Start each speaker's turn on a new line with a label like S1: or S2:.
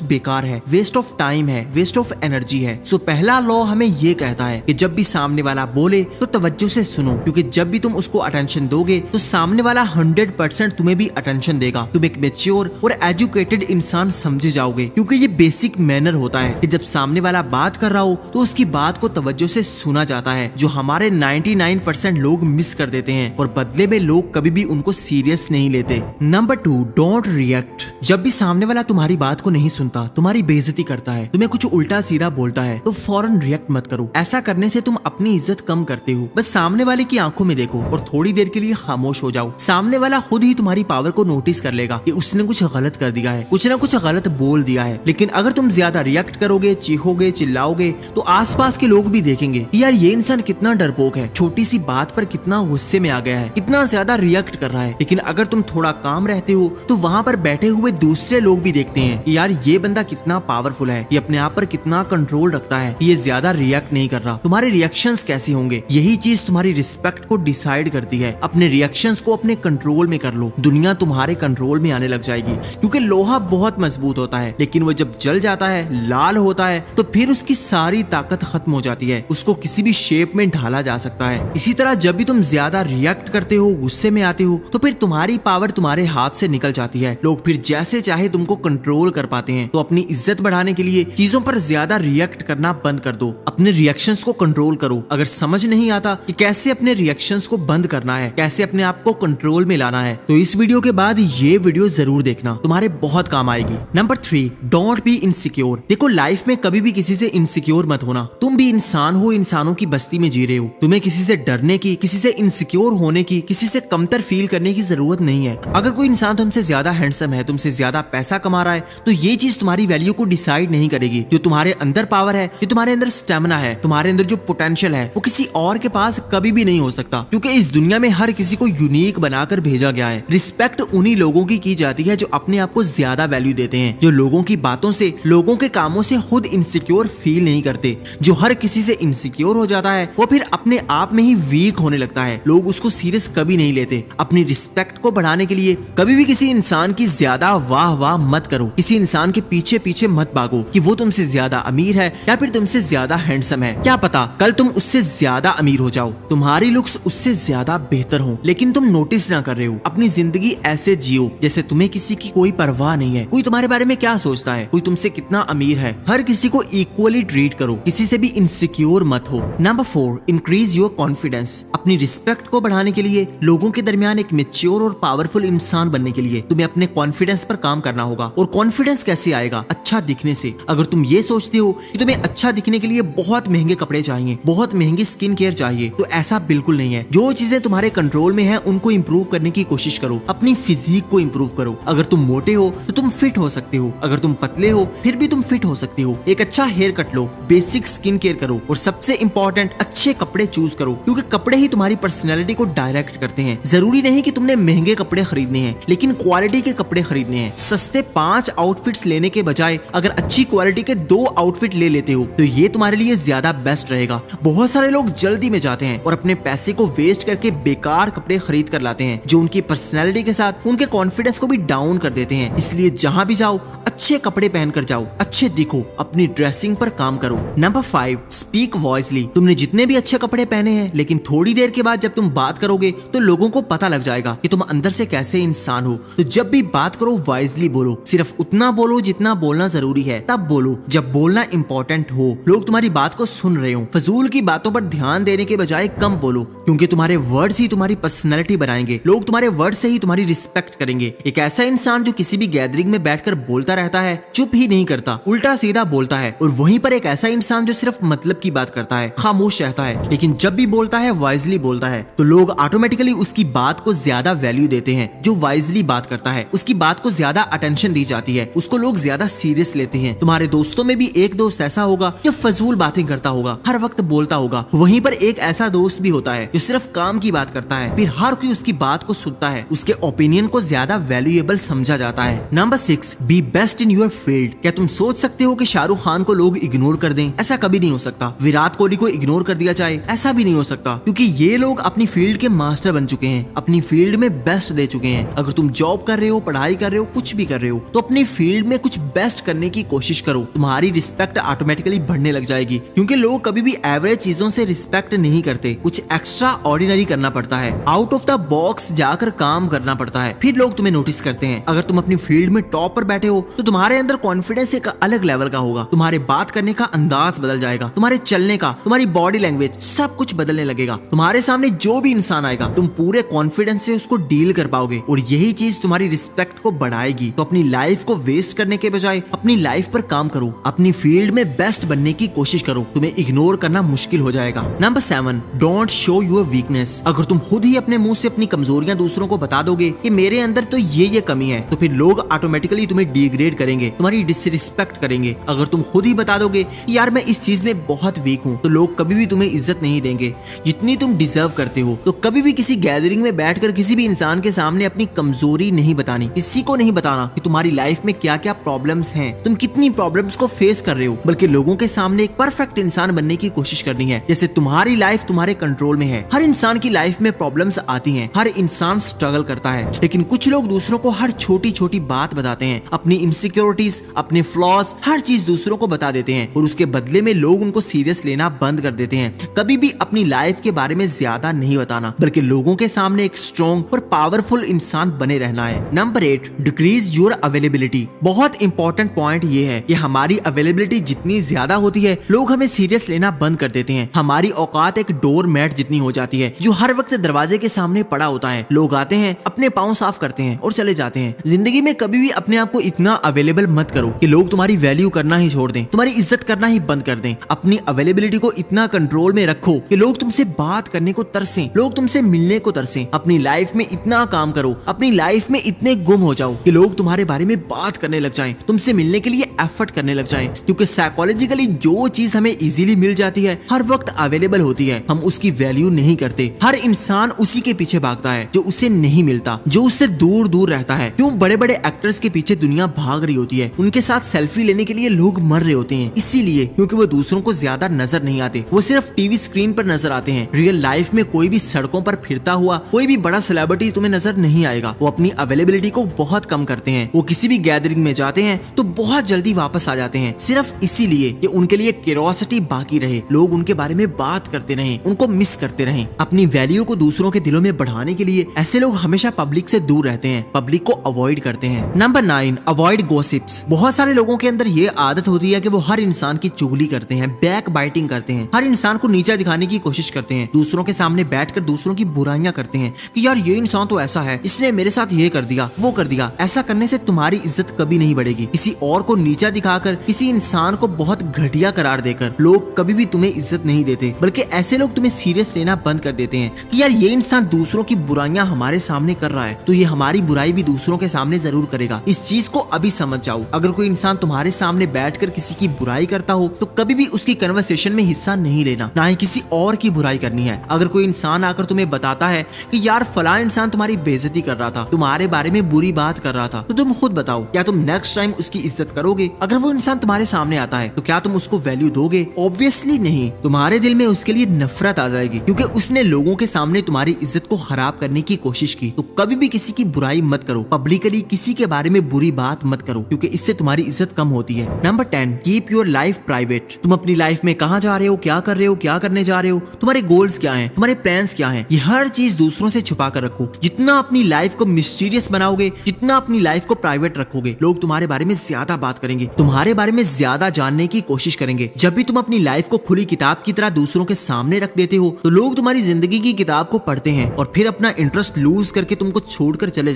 S1: बेकार है, waste of time है, वेस्ट ऑफ एनर्जी है। सो पहला लॉ हमें ये कहता है कि जब भी सामने वाला बोले तो तवज्जो से सुनो, क्योंकि जब भी तुम उसको अटेंशन दोगे तो सामने वाला 100% तुम्हें भी अटेंशन देगा। तुम एक मैच्योर और एजुकेटेड इंसान समझे जाओगे, क्योंकि ये बेसिक मैनर होता है कि जब सामने वाला बात कर रहा हो तो उसकी बात को तवज्जो से सुना जाता है, जो हमारे 99% लोग मिस कर देते हैं और बदले में लोग कभी भी उनको सीरियस नहीं लेते। Number 2, don't react. जब भी सामने वाला तुम्हारी बात को नहीं सुनता, तुम्हारी बेइज्जती करता है, तुम्हें कुछ उल्टा सीधा बोलता है, तो फौरन रिएक्ट मत करो। ऐसा करने से तुम अपनी इज्जत कम करते हो। बस सामने वाले की आंखों में देखो और थोड़ी देर के लिए खामोश हो जाओ। सामने वाला खुद ही तुम्हारी पावर को नोटिस कर लेगा कि उसने कुछ गलत कर दिया है, कुछ ना कुछ गलत बोल दिया है। लेकिन अगर तुम ज्यादा रिएक्ट करोगे, चीखोगे, चिल्लाओगे, तो आसपास के लोग भी देखेंगे कि यार ये इंसान कितना डरपोक है, छोटी सी बात पर कितना गुस्से में आ गया है, कितना ज्यादा रिएक्ट कर रहा है। लेकिन अगर तुम थोड़ा काम रहते हो तो वहाँ पर बैठे हुए दूसरे लोग भी देखते हैं कि यार ये बंदा कितना पावरफुल है, ये अपने आप पर कितना कंट्रोल रखता है, ये ज्यादा रिएक्ट नहीं कर रहा। तुम्हारे रिएक्शंस कैसे होंगे, यही चीज तुम्हारी रिस्पेक्ट को डिसाइड करती है। अपने रिएक्शंस को अपने कंट्रोल में कर लो, दुनिया तुम्हारे कंट्रोल में आने लग जाएगी। क्योंकि लोहा बहुत मजबूत होता है, लेकिन वो जब जल जाता है, लाल होता है, तो फिर उसकी सारी ताकत खत्म हो जाती है। उसको किसी भी शेप में ढाला जा सकता है। इसी तरह जब भी तुम ज्यादा रिएक्ट करते हो, गुस्से में आते हो, तो फिर तुम्हारी पावर तुम्हारे हाथ से निकल जाती है। लोग फिर जैसे चाहे तुमको कंट्रोल कर पाते हैं। तो अपनी इज्जत बढ़ाने के लिए चीजों पर ज्यादा रिएक्ट करना बंद कर दो, अपने रिएक्शंस को कंट्रोल करो। अगर समझ नहीं आता कि कैसे अपने रिएक्शंस को बंद करना है, कैसे अपने आप को कंट्रोल में लाना है, तो इस वीडियो के बाद ये वीडियो जरूर देखना, तुम्हारे बहुत काम आएगी। Number 3, don't be insecure. देखो, लाइफ में कभी भी किसी से इनसिक्योर मत होना। तुम भी इंसान हो, इंसानों की बस्ती में जी रहे हो। तुम्हें किसी से डरने की, किसी से इनसिक्योर होने की, किसी से कमतर फील करने की जरूरत नहीं है। अगर कोई इंसान तुमसे ज्यादा हैंडसम है, तुमसे ज्यादा पैसा कमा रहा है, तो ये चीज तुम्हारी वैल्यू को डिसाइड नहीं करेगी। जो तुम्हारे अंदर पावर है, जो तुम्हारे अंदर स्टेमिना है, तुम्हारे अंदर जो पोटेंशियल है, वो किसी और के पास कभी भी नहीं हो सकता। क्योंकि इस दुनिया में हर किसी को यूनिक बनाकर भेजा गया है। रिस्पेक्ट उन्हीं लोगों की जाती है जो अपने आप को ज्यादा वैल्यू देते हैं, जो लोगों की बातों से, लोगों के कामों से खुद इनसिक्योर फील नहीं करते। जो हर किसी से इनसिक्योर हो जाता है, वो फिर अपने आप में ही वीक होने लगता है। लोग उसको सीरियस कभी नहीं लेते। अपनी रिस्पेक्ट को बढ़ाने के लिए कभी भी किसी इंसान की ज्यादा वाह वाह मत करो। किसी इंसान के पीछे पीछे मत भागो कि वो तुमसे ज्यादा अमीर है या फिर तुमसे ज्यादा हैंडसम है। क्या पता कल तुम उससे ज्यादा अमीर हो जाओ, तुम्हारी लुक्स उससे ज्यादा बेहतर हो, लेकिन तुम नोटिस ना कर रहे हो। अपनी जिंदगी ऐसे जियो जैसे तुम्हें किसी की कोई परवाह नहीं है। कोई तुम्हारे बारे में क्या सोचता है, कोई तुमसे कितना अमीर है। हर किसी को इक्वली ट्रीट करो, किसी से भी इनसिक्योर मत हो। Number 4, increase your confidence. अपनी रिस्पेक्ट को बढ़ाने के लिए, लोगों के दरमियान एक मैच्योर और पावरफुल इंसान बनने के लिए तुम्हें अपने कॉन्फिडेंस पर काम करना होगा। और कॉन्फिडेंस कैसे आएगा? अच्छा दिखने से। अगर तुम ये सोचते हो कि तुम्हें अच्छा दिखने के लिए बहुत महंगे कपड़े चाहिए, बहुत महंगी स्किन केयर चाहिए, तो ऐसा बिल्कुल नहीं है। जो चीजें तुम्हारे कंट्रोल में है उनको इंप्रूव करने की कोशिश करो। अपनी फिजिक को इंप्रूव करो। अगर तुम मोटे हो तो तुम फिट हो सकते हो, अगर तुम पतले हो फिर भी तुम फिट हो सकते हो। एक अच्छा हेयर कट लो, बेसिक स्किन केयर करो, और सबसे इंपॉर्टेंट, अच्छे कपड़े चूज करो, क्योंकि कपड़े ही तुम्हारी पर्सनैलिटी को डायरेक्ट करते हैं। जरूरी नहीं कि तुमने महंगे कपड़े खरीदने हैं, लेकिन क्वालिटी के कपड़े खरीदने हैं। सस्ते 5 आउटफिट्स लेने के बजाय अगर अच्छी क्वालिटी के 2 आउटफिट ले लेते हो तो ये तुम्हारे लिए ज्यादा बेस्ट रहेगा। बहुत सारे लोग जल्दी में जाते हैं और अपने पैसे को वेस्ट करके बेकार कपड़े खरीद कर लाते हैं, जो उनकी पर्सनैलिटी के साथ उनके कॉन्फिडेंस को भी डाउन कर देते हैं। इसलिए जहां भी जाओ अच्छे कपड़े पहनकर जाओ, अच्छे दिखो, अपनी ड्रेसिंग पर काम करो। Number 5, speak wisely. तुमने जितने भी अच्छे कपड़े पहने हैं, लेकिन थोड़ी देर के बाद जब तुम बात करोगे तो लोगों को पता लग जाएगा कि तुम अंदर से कैसे इंसान हो। तो जब भी बात करो वाइजली बोलो। सिर्फ उतना बोलो जितना बोलना जरूरी है, तब बोलो जब बोलना इंपॉर्टेंट हो, लोग तुम्हारी बात को सुन रहे हो। फजूल की बातों पर ध्यान देने के बजाय कम बोलो, क्योंकि तुम्हारे वर्ड्स ही तुम्हारी पर्सनैलिटी बनाएंगे। लोग तुम्हारे वर्ड से ही तुम्हारी रिस्पेक्ट करेंगे। एक ऐसा इंसान जो किसी भी गैदरिंग में बैठकर बोलता रहता है, चुप ही नहीं करता, उल्टा सीधा बोलता है। और वहीं पर एक ऐसा इंसान जो सिर्फ मतलब की बात करता है, खामोश रहता है, लेकिन जब भी बोलता है वाइजली बोलता है, तो लोग ऑटोमेटिकली उसकी बात को ज्यादा वैल्यू देते हैं। जो वाइजली बात करता है उसकी बात को ज्यादा अटेंशन दी जाती है, उसको लोग ज्यादा सीरियस लेते हैं। तुम्हारे दोस्तों में भी एक दोस्त ऐसा होगा जो फजूल बातें करता होगा, हर वक्त बोलता होगा। वहीं पर एक ऐसा दोस्त भी होता है जो सिर्फ काम की बात करता है, फिर हर कोई उसकी बात को सुनता है, उसके ओपिनियन को ज्यादा वैल्यूएबल समझा जाता है। Number 6, B best in your field. क्या तुम सोच सकते हो कि शाहरुख खान को लोग इग्नोर कर दें? ऐसा कभी नहीं हो सकता। विराट कोहली को इग्नोर कर दिया जाए? ऐसा भी नहीं हो सकता, क्योंकि ये लोग अपनी फील्ड के मास्टर बन चुके हैं, अपनी फील्ड में बेस्ट दे चुके हैं। अगर तुम जॉब कर रहे हो, पढ़ाई कर रहे हो, हो, कुछ भी कर रहे हो, तो अपनी फील्ड में कुछ बेस्ट करने की कोशिश करो। तुम्हारी रिस्पेक्ट ऑटोमेटिकली बढ़ने लग जाएगी, क्योंकि लोग कभी भी एवरेज चीजों से रिस्पेक्ट नहीं करते। कुछ एक्स्ट्रा ऑर्डिनरी करना पड़ता है, आउट ऑफ द बॉक्स जाकर काम करना पड़ता है, फिर लोग तुम्हें नोटिस करते हैं। अगर तुम अपनी फील्ड में टॉप पर बैठे हो तो तुम्हारे अंदर कॉन्फिडेंस एक अलग लेवल का होगा। तुम्हारे बात करने का अंदाज बदल जाएगा, तुम्हारे चलने का, तुम्हारी बॉडी लैंग्वेज, सब कुछ बदलने लगेगा। तुम्हारे सामने जो भी इंसान आएगा तुम पूरे कॉन्फिडेंस से उसको डील कर पाओगे, और यही चीज तुम्हारी रिस्पेक्ट को बढ़ाएगी। तो अपनी लाइफ को वेस्ट करने के बजाय अपनी लाइफ पर काम करो, अपनी फील्ड में बेस्ट बनने की कोशिश करो। तुम्हें इग्नोर करना मुश्किल हो जाएगा। Number 7, don't show your weakness. अगर तुम खुद ही अपने मुंह से अपनी कमजोरियां दूसरों को बता दोगे कि मेरे अंदर तो ये कमी है, तो फिर लोग ऑटोमेटिकली तुम्हें डिग्रेड करेंगे, तुम्हारी डिसरिस्पेक्ट करेंगे। अगर तुम खुद ही बता दोगे कि यार मैं इस चीज में बहुत वीक हूँ, तो लोग कभी भी तुम्हें इज्जत नहीं देंगे जितनी तुम डिजर्व करते हो। तो कभी भी किसी गैदरिंग में बैठकर किसी भी इंसान के सामने अपनी कमजोरी नहीं बतानी, किसी को नहीं बताना कि तुम्हारी लाइफ में क्या क्या प्रॉब्लम्स हैं, तुम कितनी प्रॉब्लम्स को फेस कर रहे हो, बल्कि लोगों के सामने एक परफेक्ट इंसान बनने की कोशिश करनी है, जैसे तुम्हारी लाइफ तुम्हारे कंट्रोल में है। हर इंसान की लाइफ में प्रॉब्लम्स आती हैं, हर इंसान स्ट्रगल करता है, लेकिन कुछ लोग दूसरों को हर छोटी छोटी बात बताते हैं, अपनी इनसिक्योरिटीज, अपने फ्लॉज, हर चीज दूसरों को बता देते हैं, और उसके बदले में लोग उनको सीरियस लेना बंद कर देते हैं। कभी भी अपनी लाइफ के बारे में ज्यादा नहीं बताना, बल्कि लोगों के सामने एक स्ट्रॉन्ग और पावरफुल इंसान बने रहना है। Number 8, decrease your availability. बहुत इंपॉर्टेंट पॉइंट ये है कि हमारी अवेलेबिलिटी जितनी ज्यादा होती है, लोग हमें सीरियस लेना बंद कर देते हैं। हमारी औकात एक डोर मैट जितनी हो जाती है, जो हर वक्त दरवाजे के सामने पड़ा होता है। लोग आते हैं, अपने पाँव साफ करते हैं और चले जाते हैं। जिंदगी में कभी भी अपने आप को इतना अवेलेबल मत करो कि लोग तुम्हारी वैल्यू करना ही छोड़ दें, तुम्हारी इज्जत करना ही बंद कर दें। अपनी अवेलेबिलिटी को इतना कंट्रोल में रखो कि लोग तुमसे बात करने को तरसें, लोग तुमसे मिलने को तरसें। अपनी लाइफ में इतना काम करो, अपनी लाइफ में इतने गुम हो जाओ कि लोग तुम्हारे बारे में बात करने लग जाएं, तुमसे मिलने के लिए एफर्ट करने लग जाएं। क्योंकि साइकोलॉजिकली जो चीज हमें इजीली मिल जाती है, हर वक्त अवेलेबल होती है, हम उसकी वैल्यू नहीं करते। हर इंसान उसी के पीछे भागता है जो उसे नहीं मिलता, जो उससे दूर दूर रहता है। क्यों बड़े बड़े एक्टर्स के पीछे दुनिया भाग रही होती है, उनके साथ सेल्फी लेने के लिए लोग मर रहे होते हैं, इसीलिए क्योंकि वो दूसरों को ज्यादा नजर नहीं आते, वो सिर्फ टीवी स्क्रीन पर नजर आते हैं। रियल लाइफ में कोई भी सड़कों पर फिरता हुआ कोई भी बड़ा सेलिब्रिटी तुम्हें नजर नहीं आएगा। वो अपनी अवेलेबिलिटी को बहुत कम करते हैं। वो किसी भी गैदरिंग में जाते हैं तो बहुत जल्दी वापस आ जाते हैं, सिर्फ इसीलिए कि उनके लिए क्यूरियोसिटी बाकी रहे, लोग उनके बारे में बात करते रहें, उनको मिस करते रहें। अपनी वैल्यू को दूसरों के दिलों में बढ़ाने के लिए ऐसे लोग हमेशा पब्लिक से दूर रहते हैं, पब्लिक को अवॉइड करते हैं। Number 9, avoid gossips. बहुत सारे लोगों के अंदर ये आदत होती है कि वो हर इंसान की चुगली करते हैं, बैक बाइटिंग करते हैं, हर इंसान को नीचा दिखाने की कोशिश करते हैं, दूसरों के सामने बैठकर दूसरों की बुराइयां करते हैं कि यार ये इंसान तो ऐसा है, इसने मेरे साथ ये कर दिया, वो कर दिया। ऐसा करने से तुम्हारी इज्जत कभी नहीं बढ़ेगी। किसी और को नीचा दिखाकर, किसी इंसान को बहुत घटिया करार देकर लोग कभी भी तुम्हें इज्जत नहीं देते, बल्कि ऐसे लोग तुम्हें सीरियस लेना बंद कर देते हैं कि यार ये इंसान दूसरों की बुराइयां हमारे सामने कर रहा है, तो ये हमारी बुराई भी दूसरों के सामने जरूर करेगा। इस चीज को अभी समझ जाओ। अगर कोई इंसान तुम्हारे सामने बैठकर किसी की बुराई करता हो तो कभी भी उसकी कन्वर्सेशन में हिस्सा नहीं लेना, ना ही किसी और की बुराई करनी है। अगर कोई इंसान आकर तुम्हें बताता है कि यार फलां इंसान तुम्हारी बेइज्जती कर रहा था, तुम्हारे बारे में बुरी बात कर रहा था, तो तुम खुद बताओ, क्या तुम नेक्स्ट टाइम उसकी इज्जत करोगे? अगर वो इंसान तुम्हारे सामने आता है तो क्या तुम उसको वैल्यू दोगे? ऑब्वियसली नहीं। तुम्हारे दिल में उसके लिए नफरत आ जाएगी, क्योंकि उसने लोगों के सामने तुम्हारी इज्जत को खराब करने की कोशिश की। तो कभी भी किसी की बुराई मत करो, पब्लिकली किसी के बारे में बुरी बात मत करो, क्योंकि इससे तुम्हारी इज्जत कम होती है। Number 10, keep your life private. तुम अपनी लाइफ में कहाँ जा रहे हो, क्या कर रहे हो, क्या करने जा रहे हो, तुम्हारे गोल्स क्या हैं, तुम्हारे प्लान्स क्या हैं, ये हर चीज दूसरों से छुपा कर रखो। जितना अपनी लाइफ को मिस्टीरियस बनाओगे, जितना अपनी लाइफ को प्राइवेट रखोगे, लोग तुम्हारे बारे में ज्यादा बात करेंगे, तुम्हारे बारे में ज्यादा जानने की कोशिश करेंगे। जब भी तुम अपनी लाइफ को खुली किताब की तरह दूसरों के सामने रख देते हो, तो लोग तुम्हारी जिंदगी की किताब को पढ़ते हैं और फिर अपना इंटरेस्ट लूज करके तुमको छोड़कर चले